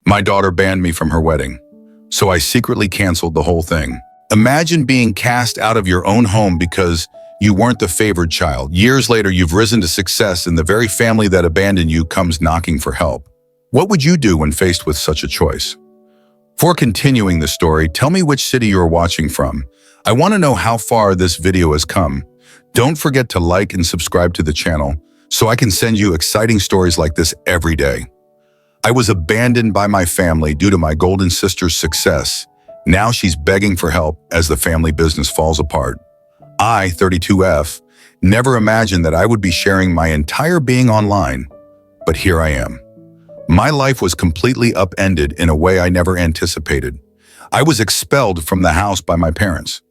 My daughter banned me from her wedding, so I secretly canceled the whole thing. Imagine being cast out of your own home because you weren't the favored child. Years later, you've risen to success and the very family that abandoned you comes knocking for help. What would you do when faced with such a choice? Before continuing the story, tell me which city you're watching from. I want to know how far this video has come. Don't forget to like and subscribe to the channel so I can send you exciting stories like this every day. I was abandoned by my family due to my golden sister's success. Now she's begging for help as the family business falls apart. I, 32F, never imagined that I would be sharing my entire being online, but here I am. My life was completely upended in a way I never anticipated. I was expelled from the house by my parents.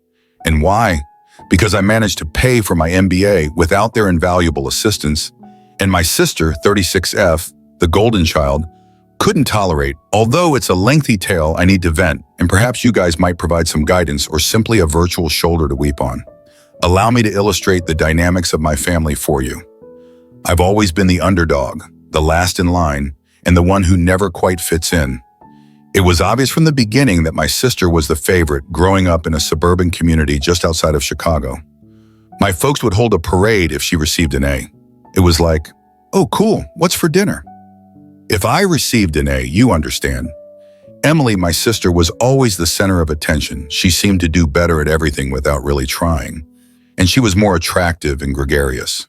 And why? Because I managed to pay for my MBA without their invaluable assistance, and my sister, 36F, the golden child, couldn't tolerate. Although it's a lengthy tale I need to vent, and perhaps you guys might provide some guidance or simply a virtual shoulder to weep on. Allow me to illustrate the dynamics of my family for you. I've always been the underdog, the last in line, and the one who never quite fits in. It was obvious from the beginning that my sister was the favorite, growing up in a suburban community just outside of Chicago. My folks would hold a parade if she received an A. It was like, oh cool, what's for dinner? If I received an A, you understand. Emily, my sister, was always the center of attention. She seemed to do better at everything without really trying. And she was more attractive and gregarious.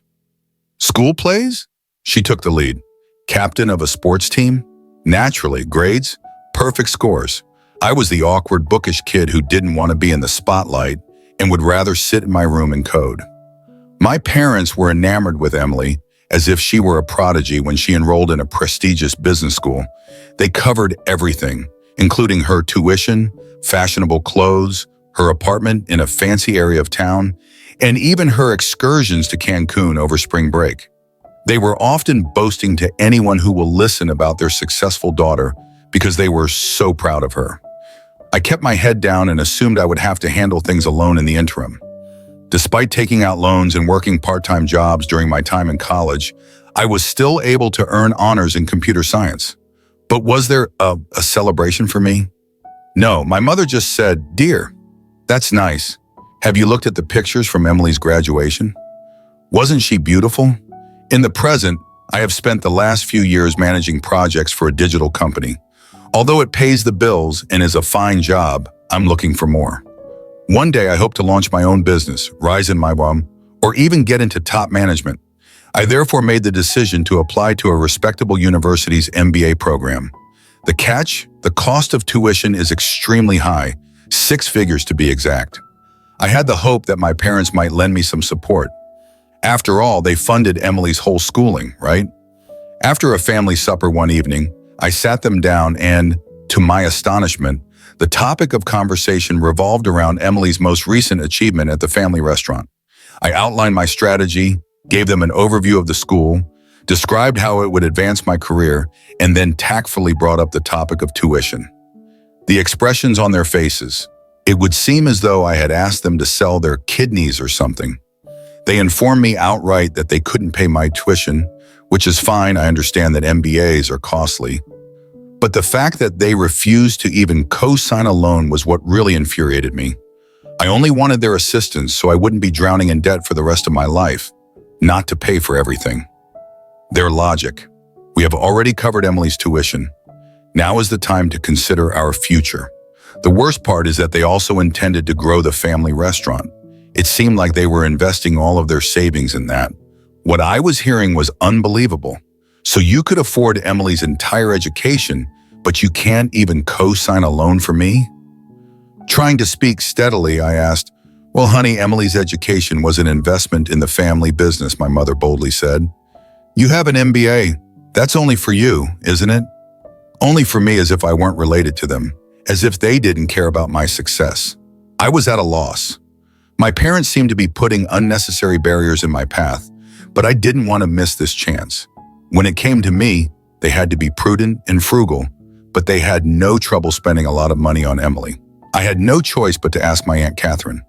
School plays? She took the lead. Captain of a sports team? Naturally, grades? Perfect scores. I was the awkward, bookish kid who didn't want to be in the spotlight and would rather sit in my room and code. My parents were enamored with Emily, as if she were a prodigy when she enrolled in a prestigious business school. They covered everything, including her tuition, fashionable clothes, her apartment in a fancy area of town, and even her excursions to Cancun over spring break. They were often boasting to anyone who will listen about their successful daughter because they were so proud of her. I kept my head down and assumed I would have to handle things alone in the interim. Despite taking out loans and working part-time jobs during my time in college, I was still able to earn honors in computer science. But was there a celebration for me? No, my mother just said, "Dear, that's nice. Have you looked at the pictures from Emily's graduation? Wasn't she beautiful?" In the present, I have spent the last few years managing projects for a digital company. Although it pays the bills and is a fine job, I'm looking for more. One day I hope to launch my own business, rise in my realm, or even get into top management. I therefore made the decision to apply to a respectable university's MBA program. The catch? The cost of tuition is extremely high, 6 figures to be exact. I had the hope that my parents might lend me some support. After all, they funded Emily's whole schooling, right? After a family supper one evening, I sat them down and, to my astonishment, the topic of conversation revolved around Emily's most recent achievement at the family restaurant. I outlined my strategy, gave them an overview of the school, described how it would advance my career, and then tactfully brought up the topic of tuition. The expressions on their faces, it would seem as though I had asked them to sell their kidneys or something. They informed me outright that they couldn't pay my tuition, which is fine. I understand that MBAs are costly. But the fact that they refused to even co-sign a loan was what really infuriated me. I only wanted their assistance so I wouldn't be drowning in debt for the rest of my life, not to pay for everything. Their logic: we have already covered Emily's tuition. Now is the time to consider our future. The worst part is that they also intended to grow the family restaurant. It seemed like they were investing all of their savings in that. What I was hearing was unbelievable. So you could afford Emily's entire education, but you can't even co-sign a loan for me? Trying to speak steadily, I asked, "Well, honey, Emily's education was an investment in the family business," my mother boldly said. "You have an MBA. That's only for you, isn't it?" Only for me, as if I weren't related to them, as if they didn't care about my success. I was at a loss. My parents seemed to be putting unnecessary barriers in my path, but I didn't want to miss this chance. When it came to me, they had to be prudent and frugal, but they had no trouble spending a lot of money on Emily. I had no choice but to ask my Aunt Catherine.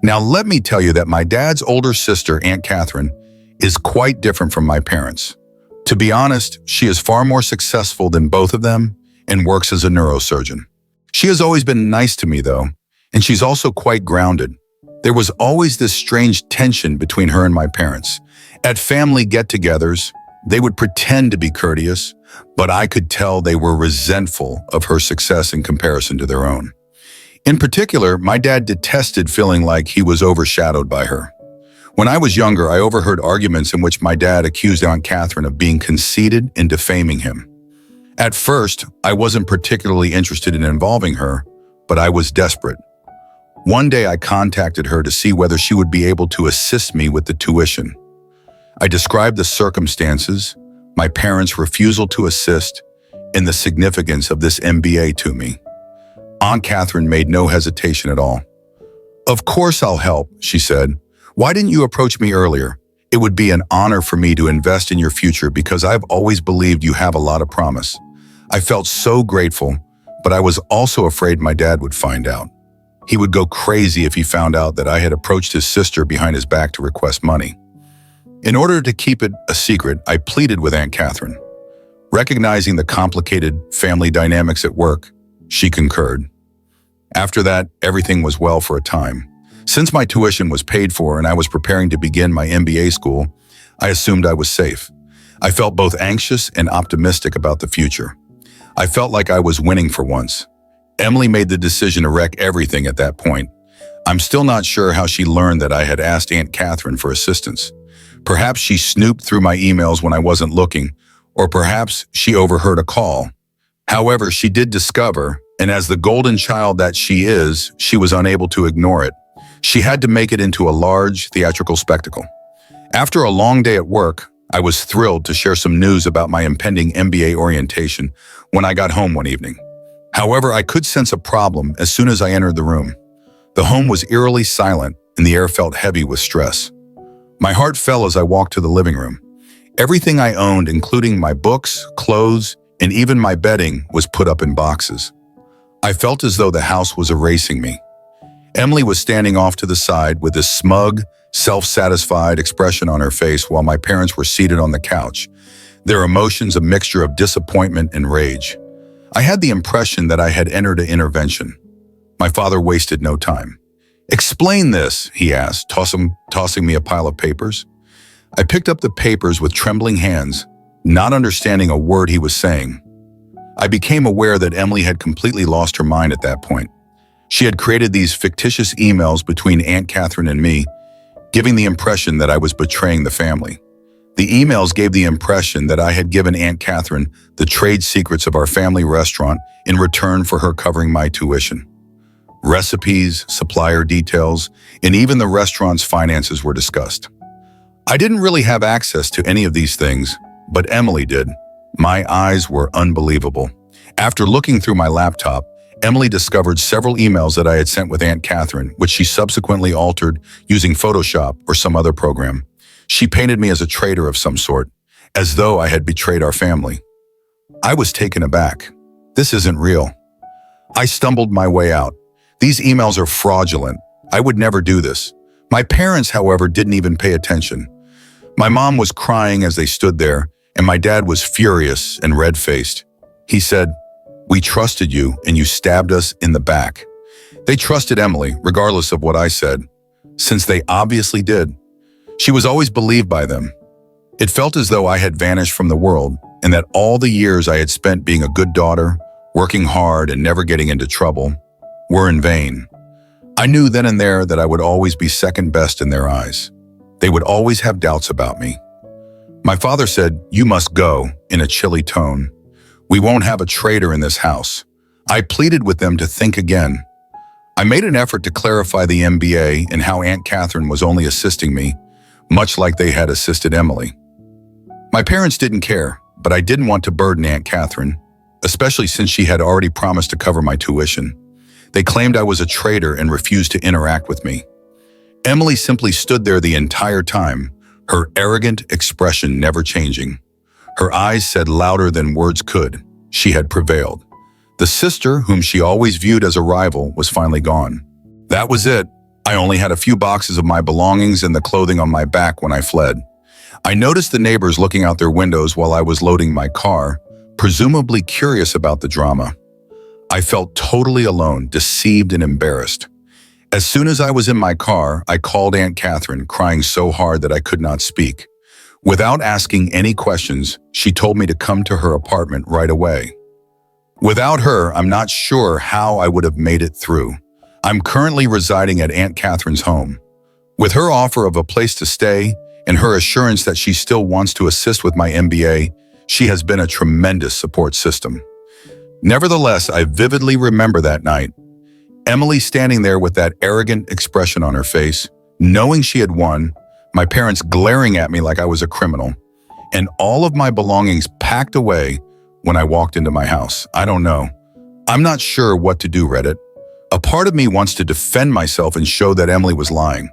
Now, let me tell you that my dad's older sister, Aunt Catherine, is quite different from my parents. To be honest, she is far more successful than both of them, and works as a neurosurgeon. She has always been nice to me, though, and she's also quite grounded. There was always this strange tension between her and my parents. At family get-togethers, they would pretend to be courteous, but I could tell they were resentful of her success in comparison to their own. In particular, my dad detested feeling like he was overshadowed by her. When I was younger, I overheard arguments in which my dad accused Aunt Catherine of being conceited and defaming him. At first, I wasn't particularly interested in involving her, but I was desperate. One day I contacted her to see whether she would be able to assist me with the tuition. I described the circumstances, my parents' refusal to assist, and the significance of this MBA to me. Aunt Catherine made no hesitation at all. "Of course I'll help," she said. "Why didn't you approach me earlier? It would be an honor for me to invest in your future because I've always believed you have a lot of promise." I felt so grateful, but I was also afraid my dad would find out. He would go crazy if he found out that I had approached his sister behind his back to request money. In order to keep it a secret, I pleaded with Aunt Catherine. Recognizing the complicated family dynamics at work, she concurred. After that, everything was well for a time. Since my tuition was paid for and I was preparing to begin my MBA school, I assumed I was safe. I felt both anxious and optimistic about the future. I felt like I was winning for once. Emily made the decision to wreck everything at that point. I'm still not sure how she learned that I had asked Aunt Catherine for assistance. Perhaps she snooped through my emails when I wasn't looking, or perhaps she overheard a call. However, she did discover, and as the golden child that she is, she was unable to ignore it. She had to make it into a large theatrical spectacle. After a long day at work, I was thrilled to share some news about my impending MBA orientation when I got home one evening. However, I could sense a problem as soon as I entered the room. The home was eerily silent, and the air felt heavy with stress. My heart fell as I walked to the living room. Everything I owned, including my books, clothes, and even my bedding, was put up in boxes. I felt as though the house was erasing me. Emily was standing off to the side with this smug, self-satisfied expression on her face while my parents were seated on the couch, their emotions a mixture of disappointment and rage. I had the impression that I had entered an intervention. My father wasted no time. "Explain this," he asked, tossing me a pile of papers. I picked up the papers with trembling hands, not understanding a word he was saying. I became aware that Emily had completely lost her mind at that point. She had created these fictitious emails between Aunt Catherine and me, giving the impression that I was betraying the family. The emails gave the impression that I had given Aunt Catherine the trade secrets of our family restaurant in return for her covering my tuition. Recipes, supplier details, and even the restaurant's finances were discussed. I didn't really have access to any of these things, but Emily did. My eyes were unbelievable. After looking through my laptop, Emily discovered several emails that I had sent with Aunt Catherine, which she subsequently altered using Photoshop or some other program. She painted me as a traitor of some sort, as though I had betrayed our family. I was taken aback. This isn't real. I stumbled my way out. These emails are fraudulent. I would never do this. My parents, however, didn't even pay attention. My mom was crying as they stood there, and my dad was furious and red-faced. He said, "We trusted you, and you stabbed us in the back." They trusted Emily, regardless of what I said, since they obviously did. She was always believed by them. It felt as though I had vanished from the world, and that all the years I had spent being a good daughter, working hard and never getting into trouble, were in vain. I knew then and there that I would always be second best in their eyes. They would always have doubts about me. My father said, "You must go," in a chilly tone. "We won't have a traitor in this house." I pleaded with them to think again. I made an effort to clarify the MBA and how Aunt Catherine was only assisting me, much like they had assisted Emily. My parents didn't care, but I didn't want to burden Aunt Catherine, especially since she had already promised to cover my tuition. They claimed I was a traitor and refused to interact with me. Emily simply stood there the entire time, her arrogant expression never changing. Her eyes said louder than words could. She had prevailed. The sister, whom she always viewed as a rival, was finally gone. That was it. I only had a few boxes of my belongings and the clothing on my back when I fled. I noticed the neighbors looking out their windows while I was loading my car, presumably curious about the drama. I felt totally alone, deceived and embarrassed. As soon as I was in my car, I called Aunt Catherine, crying so hard that I could not speak. Without asking any questions, she told me to come to her apartment right away. Without her, I'm not sure how I would have made it through. I'm currently residing at Aunt Catherine's home. With her offer of a place to stay and her assurance that she still wants to assist with my MBA, she has been a tremendous support system. Nevertheless, I vividly remember that night. Emily standing there with that arrogant expression on her face, knowing she had won, my parents glaring at me like I was a criminal, and all of my belongings packed away when I walked into my house. I don't know. I'm not sure what to do, Reddit. A part of me wants to defend myself and show that Emily was lying.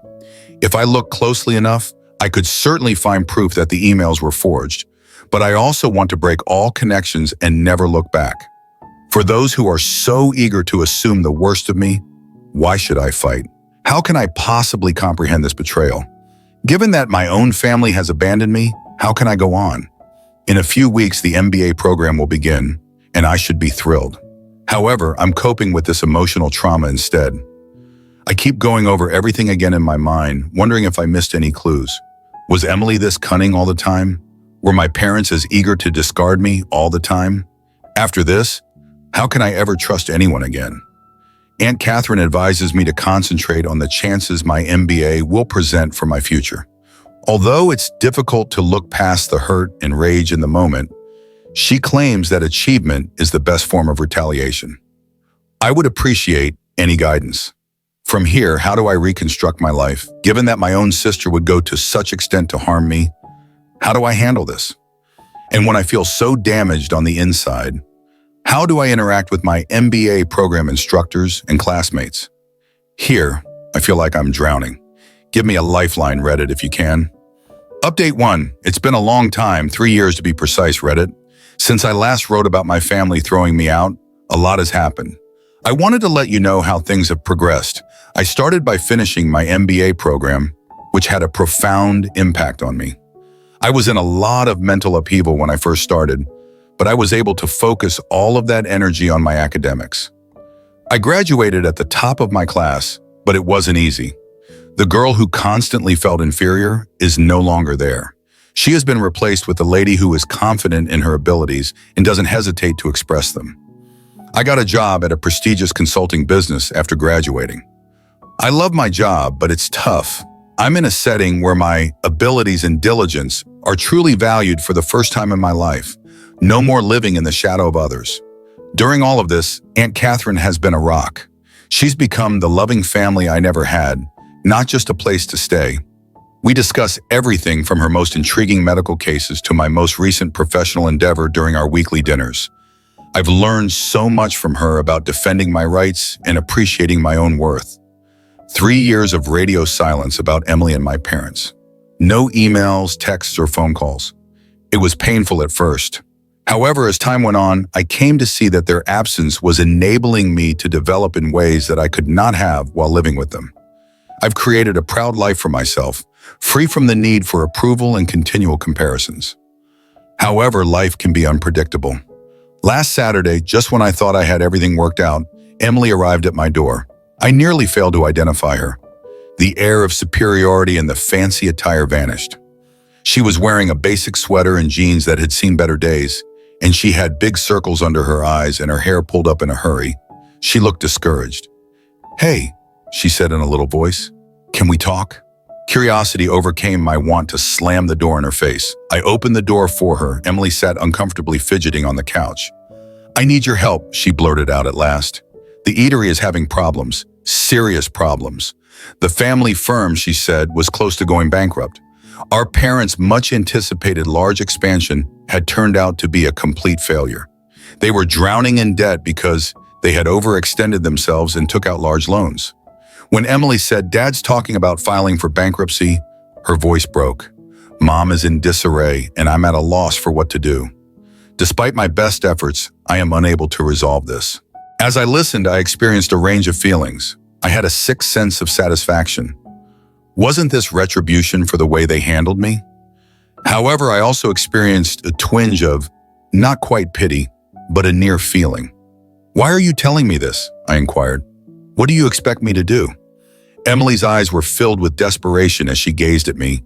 If I look closely enough, I could certainly find proof that the emails were forged, but I also want to break all connections and never look back. For those who are so eager to assume the worst of me, why should I fight? How can I possibly comprehend this betrayal? Given that my own family has abandoned me, how can I go on? In a few weeks, the MBA program will begin, and I should be thrilled. However, I'm coping with this emotional trauma instead. I keep going over everything again in my mind, wondering if I missed any clues. Was Emily this cunning all the time? Were my parents as eager to discard me all the time? After this, how can I ever trust anyone again? Aunt Catherine advises me to concentrate on the chances my MBA will present for my future. Although it's difficult to look past the hurt and rage in the moment, she claims that achievement is the best form of retaliation. I would appreciate any guidance. From here, how do I reconstruct my life, given that my own sister would go to such extent to harm me? How do I handle this? And when I feel so damaged on the inside, how do I interact with my MBA program instructors and classmates? Here, I feel like I'm drowning. Give me a lifeline, Reddit, if you can. Update 1. It's been a long time, 3 years to be precise, Reddit. Since I last wrote about my family throwing me out, a lot has happened. I wanted to let you know how things have progressed. I started by finishing my MBA program, which had a profound impact on me. I was in a lot of mental upheaval when I first started, but I was able to focus all of that energy on my academics. I graduated at the top of my class, but it wasn't easy. The girl who constantly felt inferior is no longer there. She has been replaced with a lady who is confident in her abilities and doesn't hesitate to express them. I got a job at a prestigious consulting business after graduating. I love my job, but it's tough. I'm in a setting where my abilities and diligence are truly valued for the first time in my life. No more living in the shadow of others. During all of this, Aunt Catherine has been a rock. She's become the loving family I never had, not just a place to stay. We discuss everything from her most intriguing medical cases to my most recent professional endeavor during our weekly dinners. I've learned so much from her about defending my rights and appreciating my own worth. 3 years of radio silence about Emily and my parents. No emails, texts, or phone calls. It was painful at first. However, as time went on, I came to see that their absence was enabling me to develop in ways that I could not have while living with them. I've created a proud life for myself, free from the need for approval and continual comparisons. However, life can be unpredictable. Last Saturday, just when I thought I had everything worked out, Emily arrived at my door. I nearly failed to identify her. The air of superiority and the fancy attire vanished. She was wearing a basic sweater and jeans that had seen better days, and she had big circles under her eyes and her hair pulled up in a hurry. She looked discouraged. "Hey," she said in a little voice, "can we talk?" Curiosity overcame my want to slam the door in her face. I opened the door for her. Emily sat uncomfortably fidgeting on the couch. "I need your help," she blurted out at last. "The eatery is having problems, serious problems. The family firm," she said, "was close to going bankrupt. Our parents' much-anticipated large expansion had turned out to be a complete failure. They were drowning in debt because they had overextended themselves and took out large loans." When Emily said, "Dad's talking about filing for bankruptcy," her voice broke. "Mom is in disarray, and I'm at a loss for what to do. Despite my best efforts, I am unable to resolve this." As I listened, I experienced a range of feelings. I had a sick sense of satisfaction. Wasn't this retribution for the way they handled me? However, I also experienced a twinge of, Not quite pity, but a near feeling. "Why are you telling me this?" I inquired. "What do you expect me to do?" Emily's eyes were filled with desperation as she gazed at me.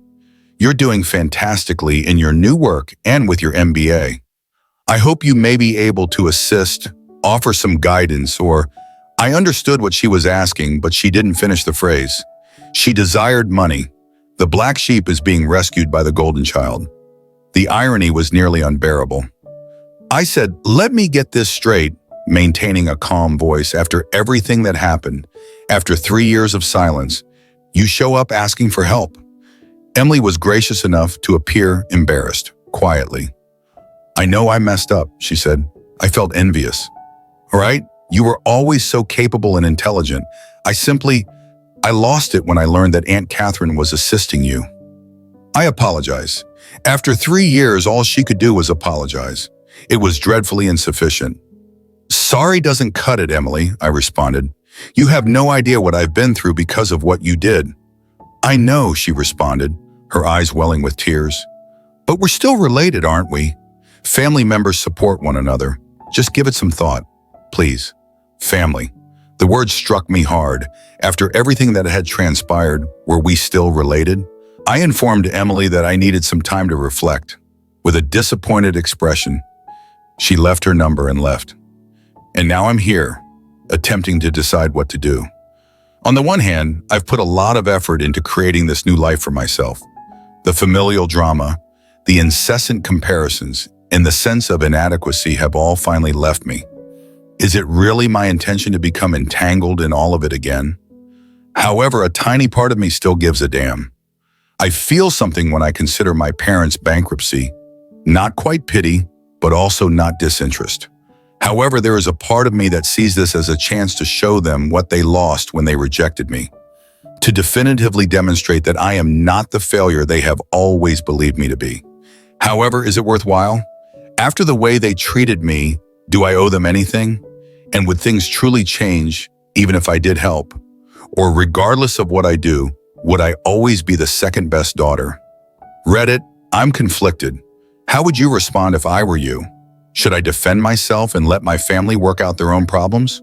"You're doing fantastically in your new work and with your MBA. I hope you may be able to assist, offer some guidance, or—" I understood what she was asking, but she didn't finish the phrase. She desired money. The black sheep is being rescued by the golden child. The irony was nearly unbearable. I said, "Let me get this straight," maintaining a calm voice. "After everything that happened, after 3 years of silence, you show up asking for help." Emily was gracious enough to appear embarrassed, quietly. "I know I messed up," she said. "I felt envious. All right? You were always so capable and intelligent. I lost it when I learned that Aunt Catherine was assisting you. I apologize." After 3 years, all she could do was apologize. It was dreadfully insufficient. "Sorry doesn't cut it, Emily," I responded. "You have no idea what I've been through because of what you did." "I know," she responded, her eyes welling with tears. "But we're still related, aren't we? Family members support one another. Just give it some thought, please." Family. The word struck me hard. After everything that had transpired, were we still related? I informed Emily that I needed some time to reflect. With a disappointed expression, she left her number and left. And now I'm here, attempting to decide what to do. On the one hand, I've put a lot of effort into creating this new life for myself. The familial drama, the incessant comparisons, and the sense of inadequacy have all finally left me. Is it really my intention to become entangled in all of it again? However, a tiny part of me still gives a damn. I feel something when I consider my parents' bankruptcy. Not quite pity, but also not disinterest. However, there is a part of me that sees this as a chance to show them what they lost when they rejected me. To definitively demonstrate that I am not the failure they have always believed me to be. However, is it worthwhile? After the way they treated me, do I owe them anything? And would things truly change, even if I did help? Or regardless of what I do, would I always be the second best daughter? Reddit, I'm conflicted. How would you respond if I were you? Should I defend myself and let my family work out their own problems?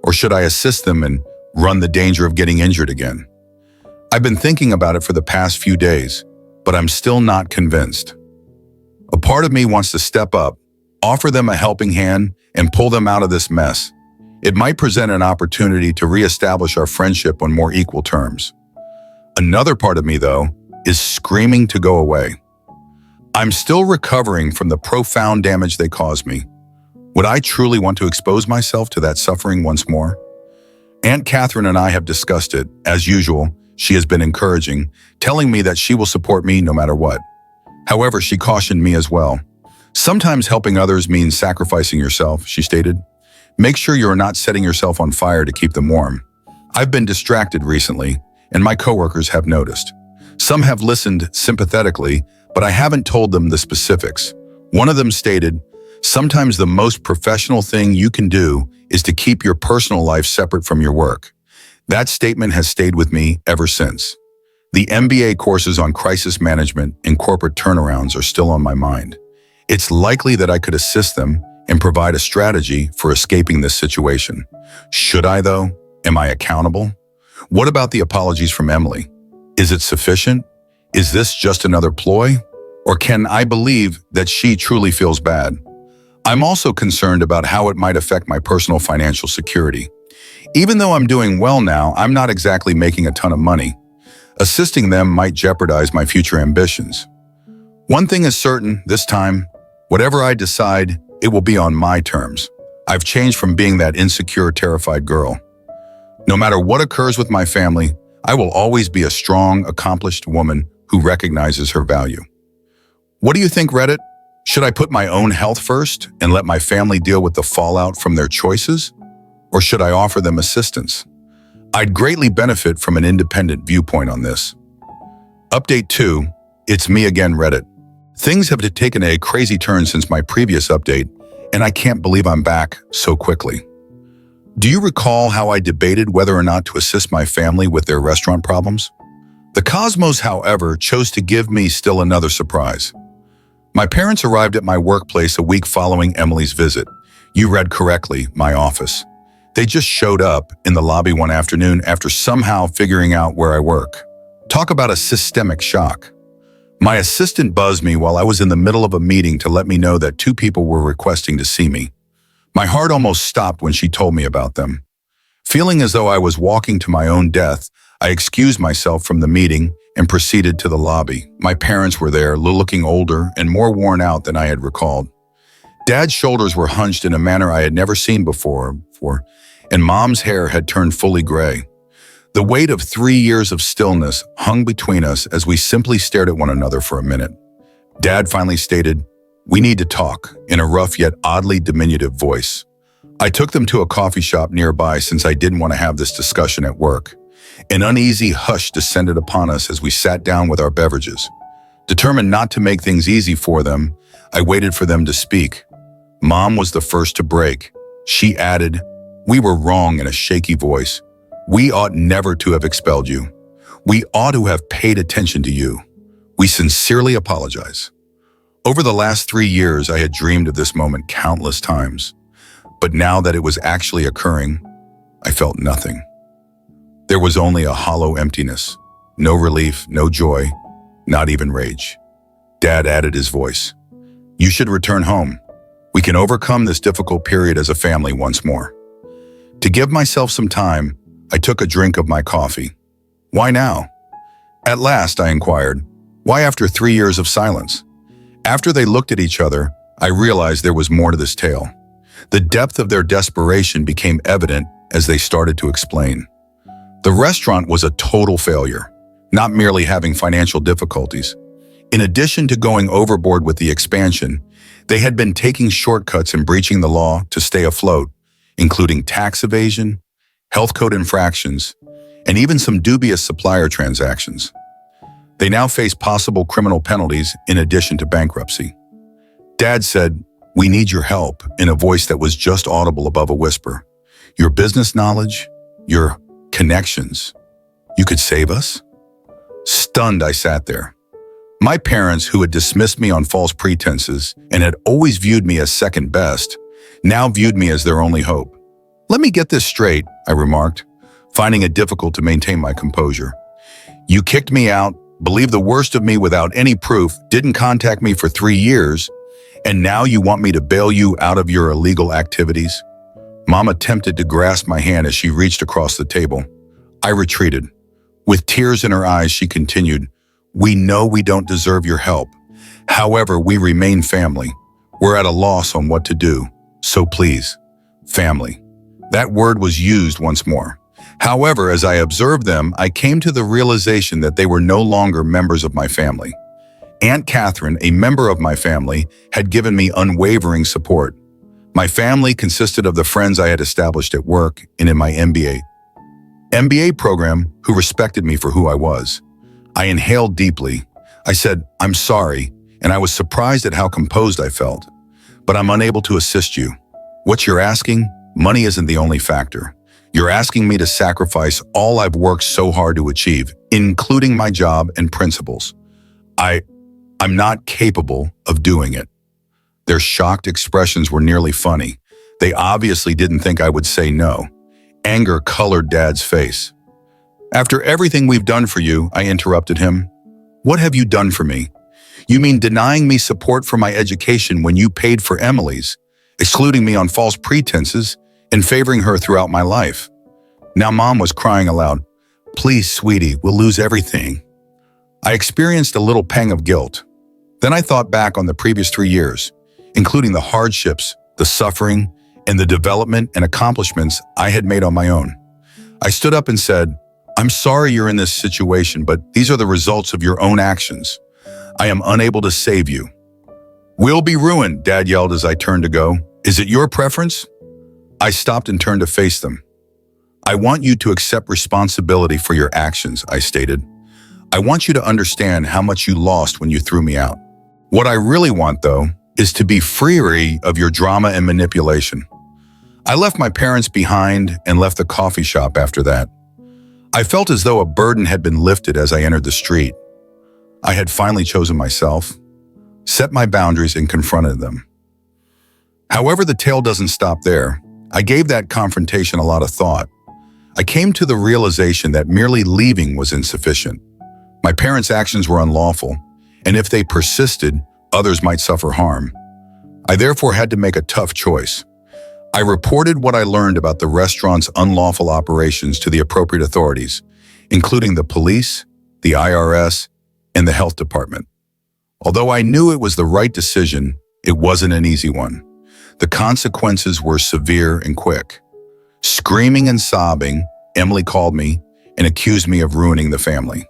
Or should I assist them and run the danger of getting injured again? I've been thinking about it for the past few days, but I'm still not convinced. A part of me wants to step up, offer them a helping hand, and pull them out of this mess. It might present an opportunity to reestablish our friendship on more equal terms. Another part of me, though, is screaming to go away. I'm still recovering from the profound damage they caused me. Would I truly want to expose myself to that suffering once more? Aunt Catherine and I have discussed it. As usual, she has been encouraging, telling me that she will support me no matter what. However, she cautioned me as well. "Sometimes helping others means sacrificing yourself," she stated. "Make sure you are not setting yourself on fire to keep them warm." I've been distracted recently, and my coworkers have noticed. Some have listened sympathetically, but I haven't told them the specifics. One of them stated, "Sometimes the most professional thing you can do is to keep your personal life separate from your work." That statement has stayed with me ever since. The MBA courses on crisis management and corporate turnarounds are still on my mind. It's likely that I could assist them and provide a strategy for escaping this situation. Should I, though? Am I accountable? What about the apologies from Emily? Is it sufficient? Is this just another ploy? Or can I believe that she truly feels bad? I'm also concerned about how it might affect my personal financial security. Even though I'm doing well now, I'm not exactly making a ton of money. Assisting them might jeopardize my future ambitions. One thing is certain, this time, whatever I decide, it will be on my terms. I've changed from being that insecure, terrified girl. No matter what occurs with my family, I will always be a strong, accomplished woman who recognizes her value. What do you think, Reddit? Should I put my own health first and let my family deal with the fallout from their choices? Or should I offer them assistance? I'd greatly benefit from an independent viewpoint on this. Update 2, it's me again, Reddit. Things have taken a crazy turn since my previous update, and I can't believe I'm back so quickly. Do you recall how I debated whether or not to assist my family with their restaurant problems? The cosmos, however, chose to give me still another surprise. My parents arrived at my workplace a week following Emily's visit. You read correctly, my office. They just showed up in the lobby one afternoon after somehow figuring out where I work. Talk about a systemic shock. My assistant buzzed me while I was in the middle of a meeting to let me know that two people were requesting to see me. My heart almost stopped when she told me about them. Feeling as though I was walking to my own death, I excused myself from the meeting and proceeded to the lobby. My parents were there, looking older and more worn out than I had recalled. Dad's shoulders were hunched in a manner I had never seen before, and Mom's hair had turned fully gray. The weight of 3 years of stillness hung between us as we simply stared at one another for a minute. Dad finally stated, "We need to talk," in a rough yet oddly diminutive voice. I took them to a coffee shop nearby since I didn't want to have this discussion at work. An uneasy hush descended upon us as we sat down with our beverages. Determined not to make things easy for them, I waited for them to speak. Mom was the first to break. She added, "We were wrong," in a shaky voice. "We ought never to have expelled you. We ought to have paid attention to you. We sincerely apologize." Over the last 3 years, I had dreamed of this moment countless times. But now that it was actually occurring, I felt nothing. There was only a hollow emptiness. No relief, no joy, not even rage. Dad added his voice. "You should return home. We can overcome this difficult period as a family once more." To give myself some time, I took a drink of my coffee. "Why now?" At last, I inquired. "Why after 3 years of silence?" After they looked at each other, I realized there was more to this tale. The depth of their desperation became evident as they started to explain. The restaurant was a total failure, not merely having financial difficulties. In addition to going overboard with the expansion, they had been taking shortcuts and breaching the law to stay afloat, including tax evasion, health code infractions, and even some dubious supplier transactions. They now face possible criminal penalties in addition to bankruptcy. Dad said, "We need your help," in a voice that was just audible above a whisper. "Your business knowledge, your connections. You could save us?" Stunned, I sat there. My parents, who had dismissed me on false pretenses and had always viewed me as second best, now viewed me as their only hope. "Let me get this straight," I remarked, finding it difficult to maintain my composure. "You kicked me out, believed the worst of me without any proof, didn't contact me for 3 years, and now you want me to bail you out of your illegal activities?" Mom attempted to grasp my hand as she reached across the table. I retreated. With tears in her eyes, she continued, "We know we don't deserve your help. However, we remain family. We're at a loss on what to do. So please, family." That word was used once more. However, as I observed them, I came to the realization that they were no longer members of my family. Aunt Catherine, a member of my family, had given me unwavering support. My family consisted of the friends I had established at work and in my MBA program who respected me for who I was. I inhaled deeply. I said, "I'm sorry," and I was surprised at how composed I felt. "But I'm unable to assist you. What you're asking, money isn't the only factor. You're asking me to sacrifice all I've worked so hard to achieve, including my job and principles. I'm not capable of doing it." Their shocked expressions were nearly funny. They obviously didn't think I would say no. Anger colored Dad's face. "After everything we've done for you," I interrupted him. "What have you done for me? You mean denying me support for my education when you paid for Emily's, excluding me on false pretenses, and favoring her throughout my life?" Now Mom was crying aloud. "Please, sweetie, we'll lose everything." I experienced a little pang of guilt. Then I thought back on the previous 3 years, including the hardships, the suffering, and the development and accomplishments I had made on my own. I stood up and said, "I'm sorry you're in this situation, but these are the results of your own actions. I am unable to save you." "We'll be ruined," Dad yelled as I turned to go. "Is it your preference?" I stopped and turned to face them. "I want you to accept responsibility for your actions," I stated. "I want you to understand how much you lost when you threw me out. What I really want, though, is to be free of your drama and manipulation." I left my parents behind and left the coffee shop after that. I felt as though a burden had been lifted as I entered the street. I had finally chosen myself. set my boundaries, and confronted them. However, the tale doesn't stop there. I gave that confrontation a lot of thought. I came to the realization that merely leaving was insufficient. My parents' actions were unlawful, and if they persisted, others might suffer harm. I therefore had to make a tough choice. I reported what I learned about the restaurant's unlawful operations to the appropriate authorities, including the police, the IRS, and the health department. Although I knew it was the right decision, it wasn't an easy one. The consequences were severe and quick. Screaming and sobbing, Emily called me and accused me of ruining the family.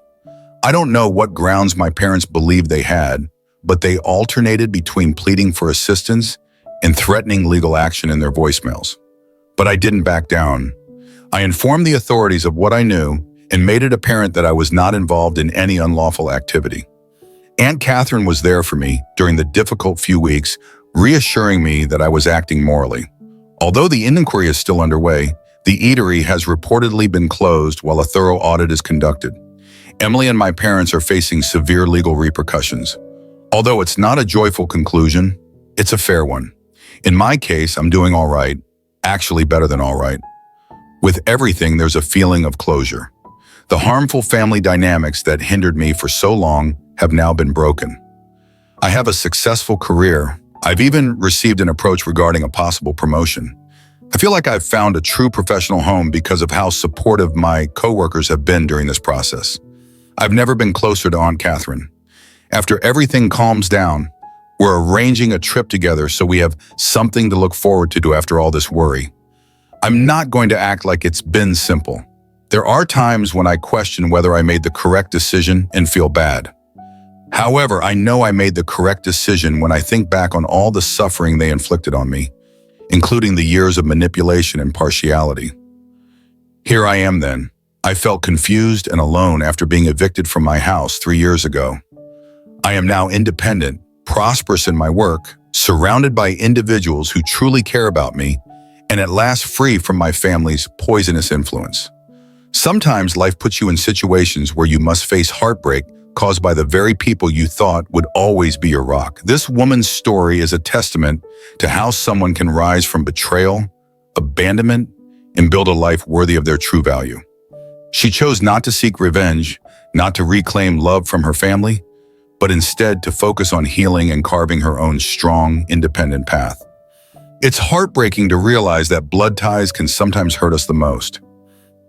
I don't know what grounds my parents believed they had, but they alternated between pleading for assistance and threatening legal action in their voicemails. But I didn't back down. I informed the authorities of what I knew and made it apparent that I was not involved in any unlawful activity. Aunt Catherine was there for me during the difficult few weeks, reassuring me that I was acting morally. Although the inquiry is still underway, the eatery has reportedly been closed while a thorough audit is conducted. Emily and my parents are facing severe legal repercussions. Although it's not a joyful conclusion, it's a fair one. In my case, I'm doing all right, actually better than all right. With everything, there's a feeling of closure. The harmful family dynamics that hindered me for so long have now been broken. I have a successful career. I've even received an approach regarding a possible promotion. I feel like I've found a true professional home because of how supportive my coworkers have been during this process. I've never been closer to Aunt Catherine. After everything calms down, we're arranging a trip together so we have something to look forward to after all this worry. I'm not going to act like it's been simple. There are times when I question whether I made the correct decision and feel bad. However, I know I made the correct decision when I think back on all the suffering they inflicted on me, including the years of manipulation and partiality. Here I am then. I felt confused and alone after being evicted from my house 3 years ago. I am now independent, prosperous in my work, surrounded by individuals who truly care about me, and at last free from my family's poisonous influence. Sometimes life puts you in situations where you must face heartbreak caused by the very people you thought would always be your rock. This woman's story is a testament to how someone can rise from betrayal, abandonment, and build a life worthy of their true value. She chose not to seek revenge, not to reclaim love from her family, but instead to focus on healing and carving her own strong, independent path. It's heartbreaking to realize that blood ties can sometimes hurt us the most.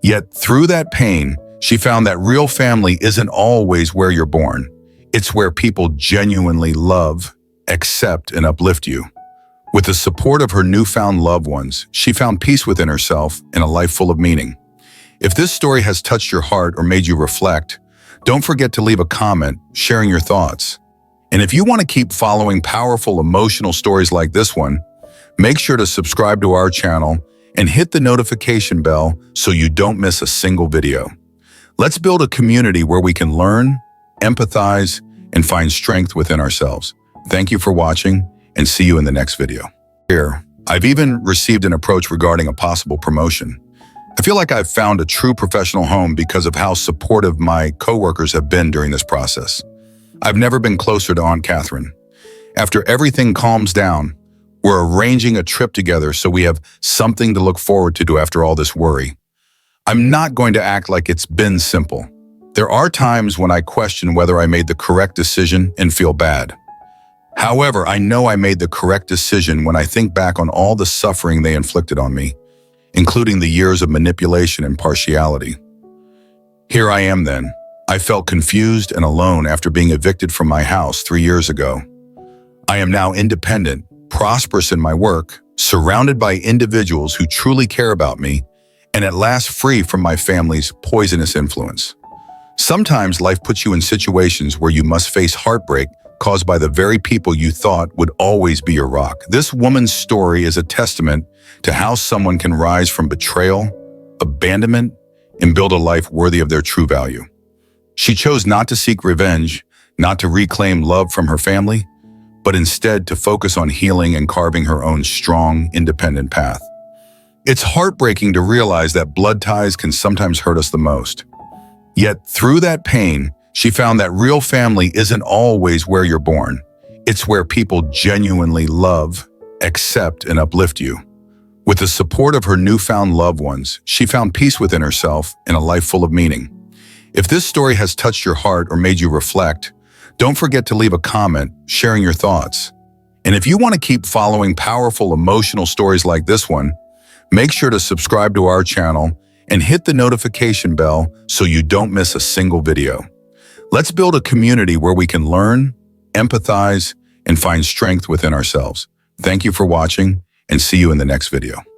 Yet through that pain, she found that real family isn't always where you're born. It's where people genuinely love, accept, and uplift you. With the support of her newfound loved ones, she found peace within herself and a life full of meaning. If this story has touched your heart or made you reflect, don't forget to leave a comment sharing your thoughts. And if you want to keep following powerful emotional stories like this one, make sure to subscribe to our channel and hit the notification bell so you don't miss a single video. Let's build a community where we can learn, empathize, and find strength within ourselves. Thank you for watching, and see you in the next video. Here, I've even received an approach regarding a possible promotion. I feel like I've found a true professional home because of how supportive my coworkers have been during this process. I've never been closer to Aunt Catherine. After everything calms down, we're arranging a trip together so we have something to look forward to after all this worry. I'm not going to act like it's been simple. There are times when I question whether I made the correct decision and feel bad. However, I know I made the correct decision when I think back on all the suffering they inflicted on me, including the years of manipulation and partiality. Here I am then. I felt confused and alone after being evicted from my house 3 years ago. I am now independent, prosperous in my work, surrounded by individuals who truly care about me, and at last free from my family's poisonous influence. Sometimes life puts you in situations where you must face heartbreak caused by the very people you thought would always be your rock. This woman's story is a testament to how someone can rise from betrayal, abandonment, and build a life worthy of their true value. She chose not to seek revenge, not to reclaim love from her family, but instead to focus on healing and carving her own strong, independent path. It's heartbreaking to realize that blood ties can sometimes hurt us the most. Yet through that pain, she found that real family isn't always where you're born. It's where people genuinely love, accept, and uplift you. With the support of her newfound loved ones, she found peace within herself and a life full of meaning. If this story has touched your heart or made you reflect, don't forget to leave a comment sharing your thoughts. And if you want to keep following powerful emotional stories like this one, make sure to subscribe to our channel and hit the notification bell so you don't miss a single video. Let's build a community where we can learn, empathize, and find strength within ourselves. Thank you for watching, and see you in the next video.